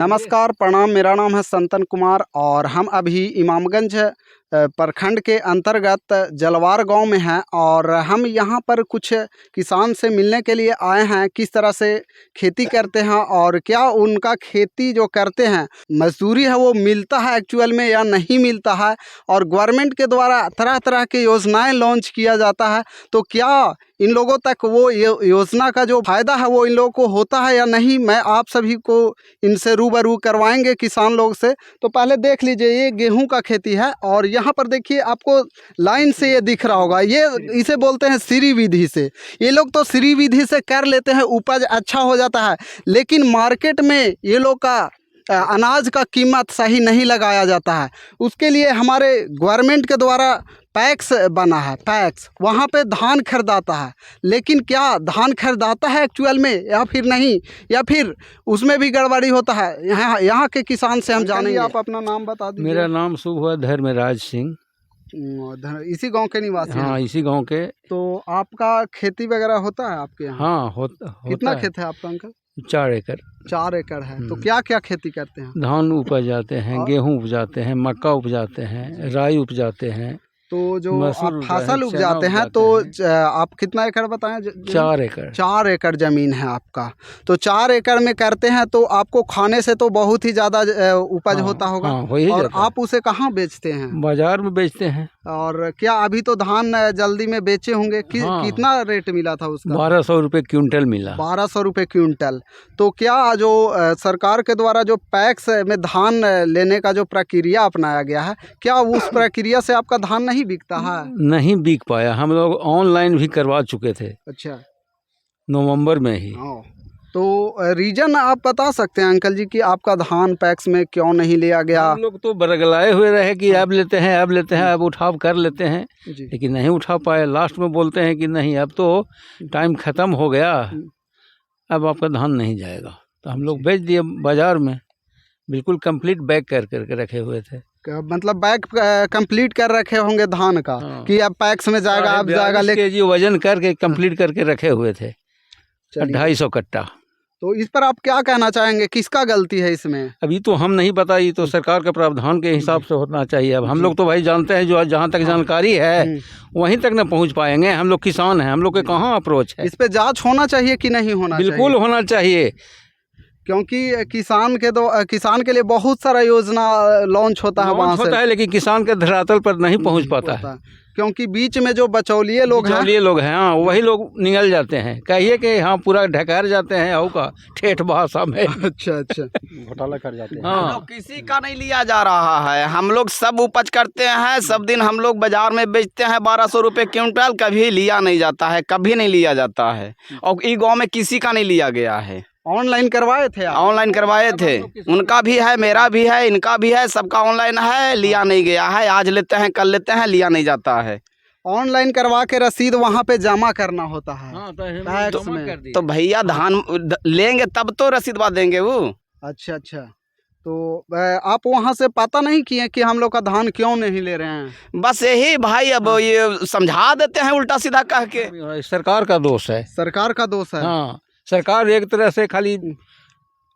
नमस्कार, प्रणाम। मेरा नाम है संतन कुमार और हम अभी इमामगंज प्रखंड के अंतर्गत जलवार गांव में हैं और हम यहां पर कुछ किसान से मिलने के लिए आए हैं। किस तरह से खेती करते हैं और क्या उनका खेती जो करते हैं मजदूरी है वो मिलता है एक्चुअल में या नहीं मिलता है, और गवर्नमेंट के द्वारा तरह तरह की योजनाएं लॉन्च किया जाता है, तो क्या इन लोगों तक वो योजना का जो फ़ायदा है वो इन लोगों को होता है या नहीं। मैं आप सभी को इनसे रूबरू करवाएंगे किसान लोग से। तो पहले देख लीजिए, ये गेहूं का खेती है और यहाँ पर देखिए आपको लाइन से ये दिख रहा होगा, ये इसे बोलते हैं श्री विधि से। ये लोग तो श्री विधि से कर लेते हैं, उपज अच्छा हो जाता है, लेकिन मार्केट में ये लोग का अनाज का कीमत सही नहीं लगाया जाता है। उसके लिए हमारे गवर्नमेंट के द्वारा पैक्स बना है, पैक्स वहाँ पे धान खरीदाता है, लेकिन क्या धान खरीदाता है एक्चुअल में या फिर नहीं, या फिर उसमें भी गड़बड़ी होता है। यहाँ के किसान से हम जानेंगे। आप अपना नाम बता दीजिए। मेरा नाम शुभ है धर्मराज सिंह, इसी गांव के निवासी हैं? हाँ, इसी गांव के। तो आपका खेती वगैरह होता है आपके यहाँ? हाँ, होता कितना खेत है आपका अंकल? 4 एकड़। 4 एकड़ है। तो क्या क्या खेती करते हैं? धान उपजाते हैं, गेहूं उपजाते हैं, मक्का उपजाते हैं, राई उपजाते हैं। तो जो आप फसल उपजाते हैं तो आप कितना एकड़ बताएं? 4 एकड़। 4 एकड़ ज़मीन है आपका। तो 4 एकड़ में करते हैं तो आपको खाने से तो बहुत ही ज़्यादा उपज होता होगा। हाँ, वही और जाता है। आप उसे कहाँ बेचते हैं? बाजार में बेचते हैं। और क्या अभी तो धान जल्दी में बेचे होंगे? हाँ। कितना रेट मिला था उसका? 1200 रुपये क्विंटल मिला। 1200 रुपये क्विंटल। तो क्या जो सरकार के द्वारा जो पैक्स में धान लेने का जो प्रक्रिया अपनाया गया है, क्या उस प्रक्रिया से आपका धान नहीं बिकता है? नहीं बिक पाया। हम लोग ऑनलाइन भी करवा चुके थे। अच्छा, नवंबर में ही। तो रीजन आप बता सकते हैं अंकल जी कि आपका धान पैक्स में क्यों नहीं लिया गया? हम लोग तो बरगलाए हुए रहे कि अब लेते हैं, अब लेते हैं, अब उठाव कर लेते हैं, लेकिन नहीं उठा पाए। लास्ट में बोलते हैं कि नहीं, अब तो टाइम ख़त्म हो गया, अब आपका धान नहीं जाएगा। तो हम लोग बेच दिए बाज़ार में। बिल्कुल कंप्लीट बैग कर करके रखे हुए थे। मतलब बैग कंप्लीट कर रखे होंगे धान का। हाँ। कि अब पैक्स में जाएगा, अब जाएगा। लेके जी वजन करके कंप्लीट करके रखे हुए थे। 250 कट्टा। तो इस पर आप क्या कहना चाहेंगे, किसका गलती है इसमें? अभी तो हम नहीं पता, ये तो सरकार के प्रावधान के हिसाब से होना चाहिए। अब हम लोग तो भाई जानते हैं, जो जहाँ तक जानकारी है वहीं तक न पहुँच पाएंगे। हम लोग किसान हैं, हम लोग के कहाँ अप्रोच है। इस पे जांच होना चाहिए कि नहीं होना चाहिए? बिल्कुल होना चाहिए, क्योंकि किसान के लिए बहुत सारा योजना लॉन्च होता है, वहाँ होता है, लेकिन किसान के धरातल पर नहीं पहुँच पाता है। क्योंकि बीच में जो बिचौलिए लोग हैं, हाँ, वही लोग निकल जाते हैं। कहिए कि हाँ पूरा ढकार जाते हैं, का ठेठ भाषा में। अच्छा घोटाला कर जाते हैं। हाँ, किसी का नहीं लिया जा रहा है। हम लोग सब उपज करते हैं, सब दिन हम लोग बाजार में बेचते हैं 1200 रुपये क्विंटल। कभी लिया नहीं जाता है, कभी नहीं लिया जाता है। और इस गाँव में किसी का नहीं लिया गया है। ऑनलाइन करवाए थे आप? ऑनलाइन करवाए थे, उनका भी है, मेरा भी है, इनका भी है, सबका ऑनलाइन है। लिया नहीं गया है। आज लेते हैं, कल लेते हैं, लिया नहीं जाता है। ऑनलाइन करवा के रसीद वहाँ पे जमा करना होता है। हाँ, टैक्स में। तो भैया धान लेंगे तब तो रसीदवा देंगे वो। अच्छा, तो आप वहाँ से पता नहीं किए कि हम लोग का धान क्यों नहीं ले रहे हैं? बस यही भाई, अब ये समझा देते हैं उल्टा सीधा कह के। सरकार का दोष है। सरकार का दोष है। हाँ, सरकार एक तरह से खाली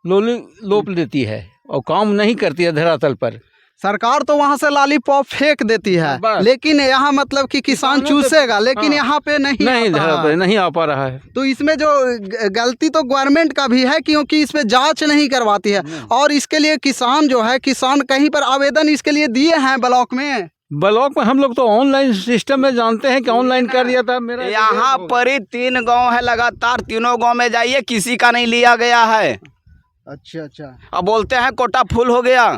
लोप देती है और काम नहीं करती है धरातल पर। सरकार तो वहाँ से लॉलीपॉप फेंक देती है, लेकिन यहाँ मतलब कि किसान चूसेगा, लेकिन यहाँ पे नहीं धरातल नहीं आ पा रहा है। तो इसमें जो गलती तो गवर्नमेंट का भी है, क्योंकि इस पे जांच नहीं करवाती है। और इसके लिए किसान कहीं पर आवेदन इसके लिए दिए हैं ब्लॉक में। हम लोग तो ऑनलाइन सिस्टम में जानते हैं कि ऑनलाइन कर दिया था। मेरा यहाँ पर ही 3 गांव है लगातार, तीनों गांव में जाइए, किसी का नहीं लिया गया है। अच्छा। अब बोलते हैं कोटा फुल हो गया।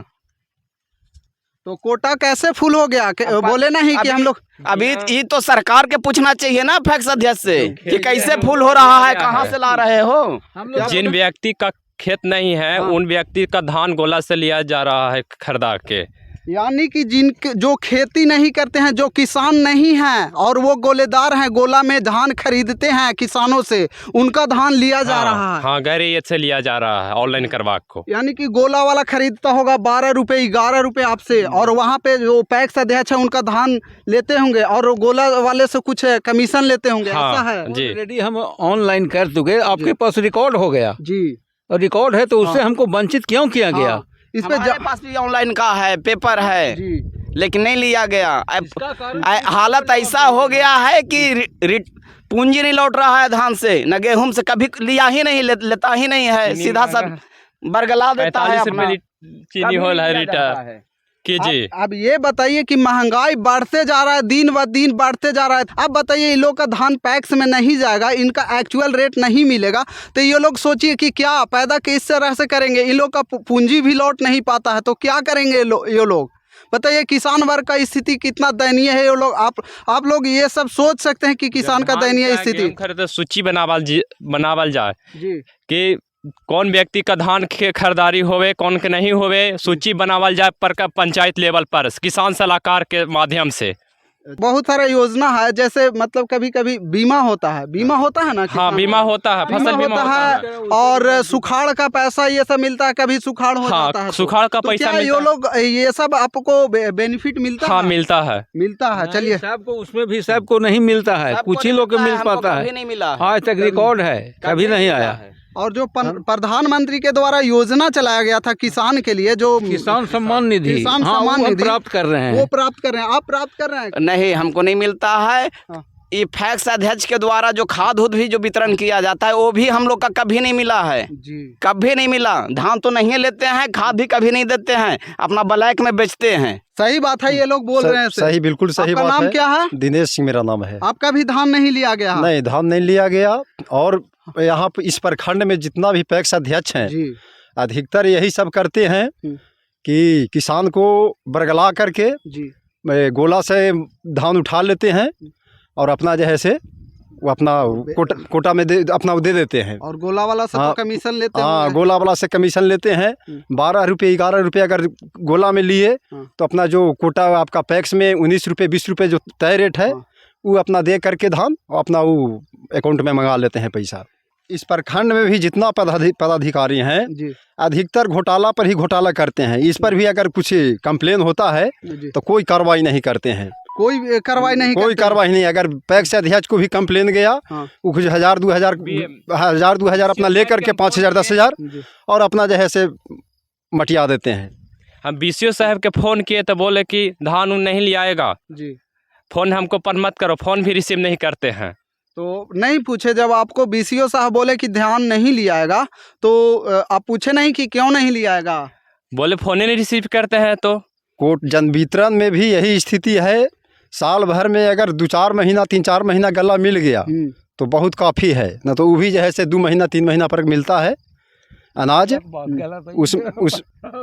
तो कोटा कैसे फुल हो गया? बोले नहीं कि हम लोग अभी ये तो सरकार के पूछना चाहिए ना, पैक्स अध्यक्ष से, कि कैसे फुल हो रहा है, कहाँ से ला रहे हो। जिन व्यक्ति का खेत नहीं है, उन व्यक्ति का धान गोला से लिया जा रहा है खरीदा के। यानी कि जो खेती नहीं करते हैं, जो किसान नहीं हैं और वो गोलेदार हैं, गोला में धान खरीदते हैं किसानों से, उनका धान लिया जा रहा है। हाँ, गैर से लिया जा रहा है ऑनलाइन करवा को। यानी कि गोला वाला खरीदता होगा 12 रुपये 11 रुपये आपसे, और वहाँ पे जो पैक्स अध्यक्ष है उनका धान लेते होंगे और गोला वाले से कुछ कमीशन लेते होंगे। हाँ, ऐसा है जी। ऑलरेडी हम ऑनलाइन कर चुके, आपके पास रिकॉर्ड हो गया जी। और रिकॉर्ड है तो उससे हमको वंचित क्यों किया गया? हाँ, इस पे हमारे पास भी ऑनलाइन का है, पेपर है, जी लेकिन नहीं लिया गया। हालत ऐसा हो गया है कि पूंजी नहीं लौट रहा है धान से, न गेहूं से, कभी लिया ही नहीं, लेता ही नहीं है, सीधा सब बरगला देता है 45 अपना। रुपये चीनी हो रहा है लीटर कीजिए। अब ये बताइए कि महंगाई बढ़ते जा रहा है, दिन ब दिन बढ़ते जा रहा है। अब बताइए, इन लोग का धान पैक्स में नहीं जाएगा, इनका एक्चुअल रेट नहीं मिलेगा, तो ये लोग सोचिए कि क्या पैदा किस तरह से करेंगे। इन लोग का पूंजी भी लौट नहीं पाता है, तो क्या करेंगे ये लोग? बताइए, किसान वर्ग का स्थिति कितना दयनीय है। ये लोग आप लोग ये सब सोच सकते हैं कि किसान का दयनीय स्थिति। खरीदे सूची बनावल जाए जी कि कौन व्यक्ति का धान खरीदारी होवे, कौन के नहीं होवे, सूची बनावल जाए पर पंचायत लेवल पर किसान सलाहकार के माध्यम से। बहुत सारा योजना है, जैसे मतलब कभी कभी बीमा होता है ना। हाँ, बीमा होता है, फसल बीमा होता है, और सुखाड़ का पैसा ये सब मिलता है, कभी सुखाड़ हो जाता है। सुखाड़ का तो पैसा क्या ये लोग ये सब आपको बेनिफिट मिलता है? हाँ, मिलता है। चलिए, सबको उसमें भी सबको नहीं मिलता है, कुछ ही लोग को मिल पाता है। नहीं मिला, आज तक रिकॉर्ड है, कभी नहीं आया। और जो प्रधानमंत्री के द्वारा योजना चलाया गया था किसान के लिए, जो किसान सम्मान निधि, किसान हाँ, सम्मान वो निधि प्राप्त कर रहे हैं, वो प्राप्त कर रहे हैं। आप प्राप्त कर रहे हैं? नहीं, हमको नहीं मिलता है। हाँ। ये फैक्स अध्यक्ष के द्वारा जो खाद उद भी जो वितरण किया जाता है, वो भी हम लोग का कभी नहीं मिला है जी। कभी नहीं मिला। धान तो नहीं लेते हैं, खाद भी कभी नहीं देते हैं, अपना ब्लैक में बेचते हैं। सही बात है, ये लोग बोल रहे हैं। सही, बिल्कुल सही बात है। आपका नाम क्या है? दिनेश सिंह मेरा नाम है। आपका भी धान नहीं लिया गया? नहीं, धान नहीं लिया गया। और यहाँ पर इस प्रखंड में जितना भी पैक्स अध्यक्ष हैं, जी अधिकतर यही सब करते हैं कि किसान को बरगला करके जी गोला से धान उठा लेते हैं और अपना जो है से वो अपना कोटा में अपना दे देते हैं। और गोला वाला से हाँ, तो कमीशन लेते हैं। हाँ, गोला वाला से कमीशन लेते हैं। 12 रुपये 11 रुपये अगर गोला में लिए तो अपना जो कोटा आपका पैक्स में 19 रुपये 20 रुपये जो तय रेट है वो अपना दे करके धान अपना वो अकाउंट में मंगा लेते हैं पैसा। इस प्रखंड में भी जितना पदाधिकारी हैं जी अधिकतर घोटाला पर ही घोटाला करते हैं। इस पर भी अगर कुछ कंप्लेन होता है तो कोई कार्रवाई नहीं करते हैं। कोई कार्रवाई नहीं। अगर पैक्स अध्यक्ष को भी कंप्लेन गया, वो कुछ 1000 2000 अपना लेकर के 5000 10,000 और अपना जो है से मटिया देते हैं। हम BCO साहब के फ़ोन किए तो बोले कि धान उन नहीं ले आएगा जी। फ़ोन हमको पर मत करो, फ़ोन भी रिसीव नहीं करते हैं। तो नहीं पूछे, जब आपको BCO साहब बोले कि ध्यान नहीं लिया आएगा तो आप पूछे नहीं कि क्यों नहीं लिया आएगा? बोले फ़ोन ही नहीं रिसीव करते हैं। तो कोट जन वितरण में भी यही स्थिति है। साल भर में अगर 2-4 महीना 3-4 महीना गला मिल गया तो बहुत काफ़ी है, न तो वो भी जो है से 2 महीना 3 महीना पर मिलता है अनाज।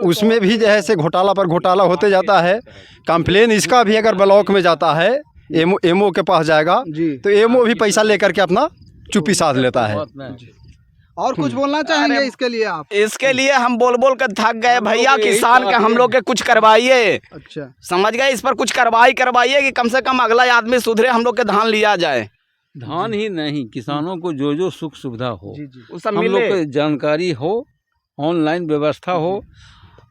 उसमें भी जो है से घोटाला पर घोटाला होते जाता है। कंप्लेन इसका भी अगर ब्लॉक में जाता है, एमओ के पास जाएगा तो एमओ भी पैसा लेकर के अपना चुप्पी साध लेता है। और कुछ बोलना चाहेंगे इसके लिए आप? इसके लिए हम बोल बोल कर थक गए भैया, किसान का हम लोग के कुछ करवाइए। अच्छा, समझ गए, इस पर कुछ करवाइए कि कम से कम अगला आदमी सुधरे, हम लोग के धान लिया जाए। धान ही नहीं, किसानों को जो सुख सुविधा हो वो सब हम लोग को जानकारी हो, ऑनलाइन व्यवस्था हो।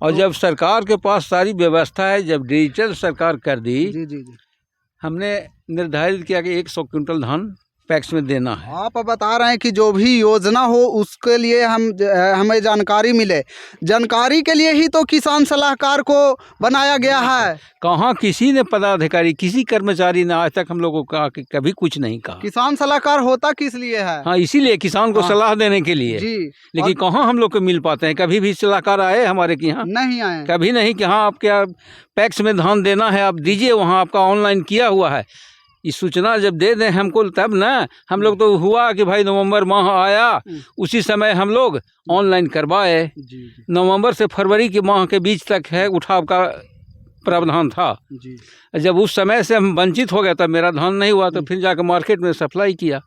और जब सरकार के पास सारी व्यवस्था है, जब डिजिटल सरकार कर दी, जी हमने निर्धारित किया कि 100 क्विंटल धान पैक्स में देना है। आप बता रहे हैं कि जो भी योजना हो उसके लिए हमें जानकारी मिले। जानकारी के लिए ही तो किसान सलाहकार को बनाया गया है। कहाँ किसी ने पदाधिकारी, किसी कर्मचारी ने आज तक हम लोगों को कभी कुछ नहीं कहा। किसान सलाहकार होता किस लिए है? हाँ, इसीलिए किसान को सलाह देने के लिए जी। लेकिन कहाँ हम लोग को मिल पाते हैं? कभी भी सलाहकार आए हमारे के यहाँ? नहीं आए। कभी नहीं कि हाँ आपके पैक्स में धान देना है, आप दीजिए, वहाँ आपका ऑनलाइन किया हुआ है। इस सूचना जब दे दें हमको तब ना। हम लोग तो हुआ कि भाई नवंबर माह आया, उसी समय हम लोग ऑनलाइन करवाए। नवंबर से फरवरी के माह के बीच तक है उठाव का प्रावधान था जी। जब उस समय से हम वंचित हो गए, तब मेरा धान नहीं हुआ, तो फिर जाकर मार्केट में सप्लाई किया।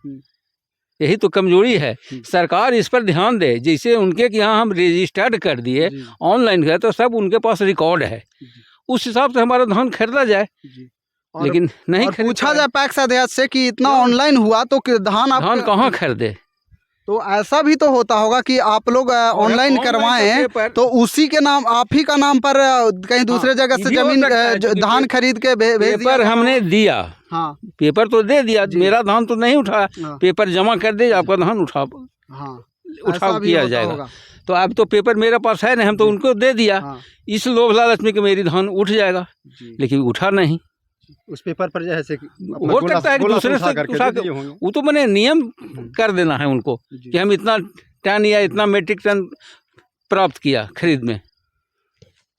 यही तो कमजोरी है। सरकार इस पर ध्यान दे। जैसे उनके कि यहाँ हम रजिस्टर्ड कर दिए, ऑनलाइन गए, तो सब उनके पास रिकॉर्ड है, उस हिसाब से हमारा धान खरीदा जाए। लेकिन नहीं पूछा जाए पैक्स अध्यक्ष से कि इतना ऑनलाइन हुआ तो धान कहाँ खरीदे? तो ऐसा भी तो होता होगा कि आप लोग ऑनलाइन करवाएं तो उसी के नाम, आप ही का नाम पर कहीं दूसरे जगह से जमीन धान खरीद के भेज दिया। पेपर हमने दिया, हाँ पेपर तो दे दिया, मेरा धान तो नहीं उठा, पेपर जमा कर दे, आपका धान उठाव किया जाएगा। तो अब तो पेपर मेरे पास है नहीं, हम तो उनको दे दिया। हाँ। इस लोभ लालच में कि मेरी धान उठ जाएगा, लेकिन उठा नहीं। उस पेपर पर जैसे हो सकता है कि दूसरे से उठा के, वो तो मैंने नियम कर देना है उनको कि हम इतना टन या इतना मीट्रिक टन प्राप्त किया खरीद में।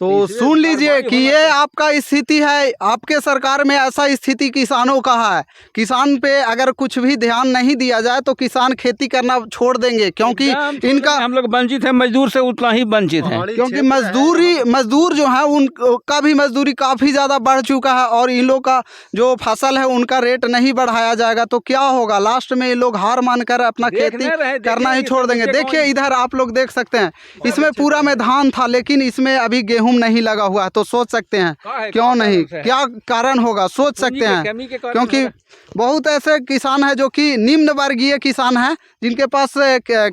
तो सुन लीजिए कि ये आपका स्थिति है, आपके सरकार में ऐसा स्थिति किसानों का है। किसान पे अगर कुछ भी ध्यान नहीं दिया जाए तो किसान खेती करना छोड़ देंगे, क्योंकि इनका हम लोग वंचित हैं, मजदूर से उतना ही वंचित हैं। क्योंकि मजदूर जो है उनका भी मजदूरी काफ़ी ज़्यादा बढ़ चुका है और इन लोग का जो फसल है उनका रेट नहीं बढ़ाया जाएगा तो क्या होगा, लास्ट में ये लोग हार मानकर अपना खेती करना ही छोड़ देंगे। देखिए इधर आप लोग देख सकते हैं, इसमें पूरा में धान था लेकिन इसमें अभी गेहूं नहीं लगा हुआ है। तो सोच सकते हैं क्यों नहीं, क्या कारण होगा, सोच सकते हैं। क्योंकि बहुत ऐसे किसान हैं जो कि निम्न वर्गीय किसान हैं जिनके पास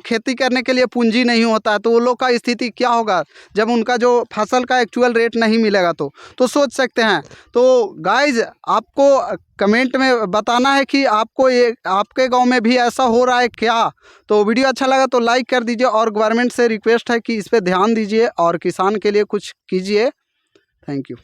खेती करने के लिए पूंजी नहीं होता है, तो वो लोग का स्थिति क्या होगा जब उनका जो फसल का एक्चुअल रेट नहीं मिलेगा। तो सोच सकते हैं। तो गाइज आपको कमेंट में बताना है कि आपको ये आपके गांव में भी ऐसा हो रहा है क्या। तो वीडियो अच्छा लगा तो लाइक कर दीजिए और गवर्नमेंट से रिक्वेस्ट है कि इस पे ध्यान दीजिए और किसान के लिए कुछ कीजिए। Thank you.